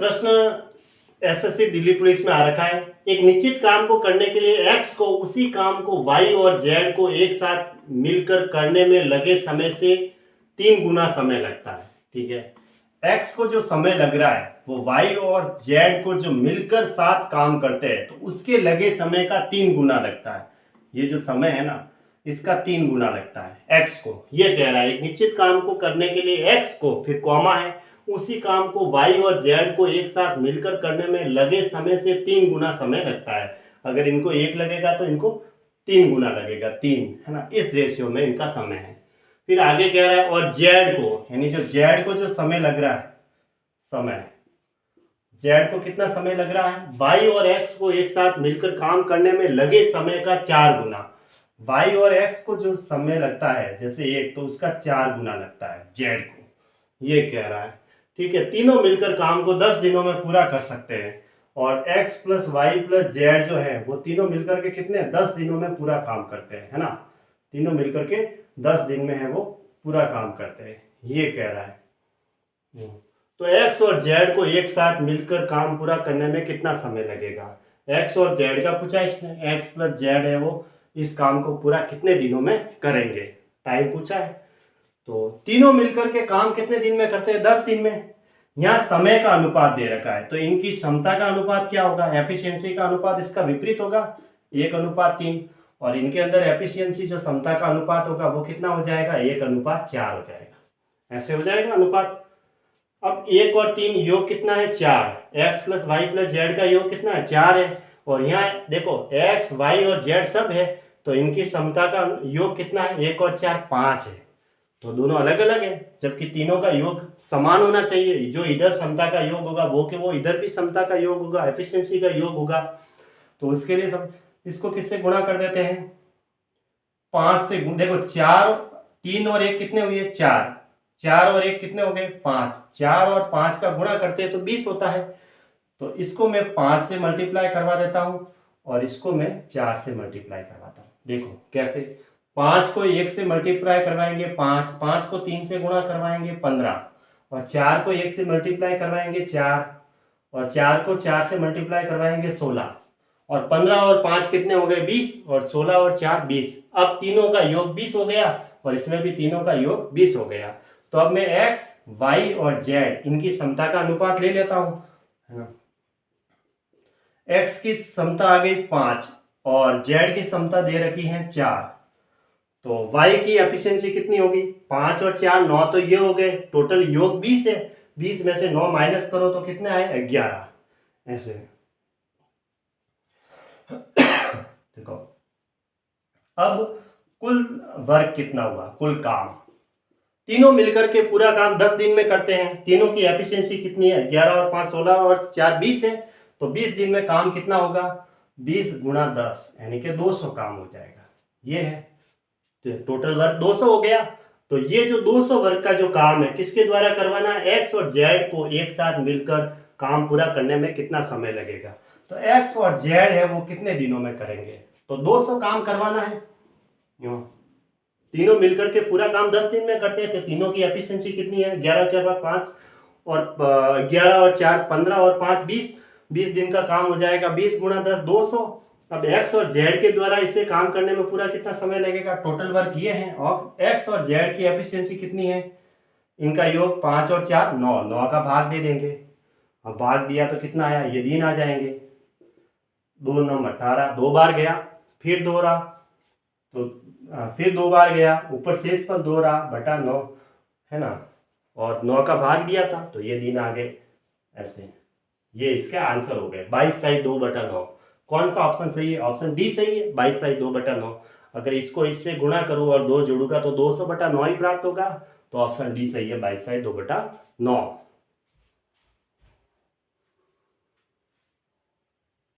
प्रश्न SSC Delhi police में आ रखा है। एक निश्चित काम को करने के लिए एक्स को उसी काम को वाई और जेड को एक साथ मिलकर करने में लगे समय से 3 गुना समय लगता है। ठीक है, एक्स को जो समय लग रहा है वो वाई और जेड को जो मिलकर साथ काम करते हैं तो उसके लगे समय का 3 गुना लगता है। ये जो समय है ना, इसका 3 गुना लगता है एक्स को। ये कह रहा है एक निश्चित काम को करने के लिए एक्स को, फिर कॉमा है, उसी काम को वाई और जेड को एक साथ मिलकर करने में लगे समय से 3 गुना समय लगता है। अगर इनको 1 लगेगा तो इनको 3 गुना लगेगा, 3 है ना, इस रेशियो में इनका समय है। फिर आगे कह रहा है और जेड को, यानी जो जेड को जो समय लग रहा है, समय जेड को कितना समय लग रहा है, वाई और एक्स को एक साथ मिलकर काम करने में लगे समय का 4 गुना। वाई और एक्स को जो समय लगता है जैसे 1, तो उसका 4 गुना लगता है जेड को, ये कह रहा है। ठीक है, तीनों मिलकर काम को 10 दिनों में पूरा कर सकते हैं। और x plus Y plus Z जो है वो तीनों मिलकर के कितने 10 दिनों में पूरा काम करते हैं, है ना। तीनों मिलकर के 10 दिन में है वो पूरा काम करते हैं, ये कह रहा है। तो x और z को एक साथ मिलकर काम पूरा करने में कितना समय लगेगा। x और z का पूछा इसने, x प्लस z है वो इस काम को पूरा कितने दिनों में करेंगे, टाइम पूछा है। तो तीनों मिलकर के काम कितने दिन में करते हैं, 10 दिन में। यहाँ समय का अनुपात दे रखा है तो इनकी क्षमता का अनुपात क्या होगा, एफिशिएंसी का अनुपात इसका विपरीत होगा, 1:3। और इनके अंदर एफिशिएंसी जो क्षमता का अनुपात होगा वो कितना हो जाएगा, 1:4 हो जाएगा, ऐसे हो जाएगा अनुपात। अब 1 और 3 योग कितना है, 4। X plus Y plus Z का योग कितना है, 4 है। और यहाँ देखो एक्स वाई और जेड सब है तो इनकी क्षमता का योग कितना है, 1 और 4 5 है। तो दोनों अलग अलग है, जबकि तीनों का योग समान होना चाहिए। जो इधर क्षमता का योग होगा वो इधर भी क्षमता का योग होगा, एफिशिएंसी का योग होगा। तो उसके लिए सब इसको किससे गुणा कर देते हैं, 5 से। देखो 4, 3 और 1 कितने हुए, 4। 4 और 1 कितने हो गए, 5। 4 और 5 का गुणा करते हैं तो 20 होता है। तो इसको मैं 5 से मल्टीप्लाई करवा देता हूं और इसको मैं 4 से मल्टीप्लाई करवाता हूं। देखो कैसे, 5 को 1 से मल्टीप्लाई करवाएंगे 5, 5 को 3 से गुणा करवाएंगे 15, और 4 को 1 से मल्टीप्लाई करवाएंगे 4, और 4 को 4 से मल्टीप्लाई करवाएंगे 16, और 15 और 5 कितने हो गए, 20, और 16 और 4 20। अब तीनों का योग 20 हो गया और इसमें भी तीनों का योग 20 हो गया। तो अब मैं x, y और z इनकी क्षमता का अनुपात ले लेता हूं। x की क्षमता आ गई 5 और z की क्षमता दे रखी है 4। तो y की एफिशिएंसी कितनी होगी, 5 और 4 9, तो ये हो गए, टोटल योग 20 है। 20 में से 9 माइनस करो तो कितने आए, 11, ऐसे। देखो अब कुल वर्क कितना हुआ, कुल काम, तीनों मिलकर के पूरा काम 10 दिन में करते हैं। तीनों की एफिशिएंसी कितनी है, 11 और 5 16 और 4 20 है। तो 20 दिन में काम कितना होगा, 20 गुणा 10 यानी कि 200 काम हो जाएगा, ये है। तो टोटल वर्क 200 हो गया। तो ये जो 200 वर्क का जो काम है किसके द्वारा करवाना है, एक्स और जेड को एक साथ मिलकर काम पूरा करने में कितना समय लगेगा। तो एक्स और जेड है वो कितने दिनों में करेंगे, तो 200 काम करवाना है। तीनों मिलकर के पूरा काम 10 दिन में करते हैं। तो तीनों की एफिशिएंसी कितनी है, 11 4 5 और 11 और 4 15 और 5 20। 20 दिन का काम हो जाएगा, 20 गुणा 10 200। अब x और z के द्वारा इसे काम करने में पूरा कितना समय लगेगा, टोटल वर्क ये है। और x और z की एफिशिएंसी कितनी है, इनका योग 5 और 4 9, 9 का भाग दे देंगे। अब भाग दिया तो कितना आया, ये दिन आ जाएंगे, 2 9 18, 2 बार गया, फिर 2 रहा, तो फिर 2 बार गया, ऊपर शेष पर 2 रहा बटा 9, है ना, और 9 का भाग दिया था तो ये दिन आ गए, ऐसे। ये इसका आंसर हो गए 22/2/9। कौन सा ऑप्शन सही है, ऑप्शन डी सही है, 22/2/9। अगर इसको इससे गुणा करूं और 2 जोड़ूंगा तो 200/9 ही प्राप्त होगा। तो ऑप्शन डी सही है, 22/2/9।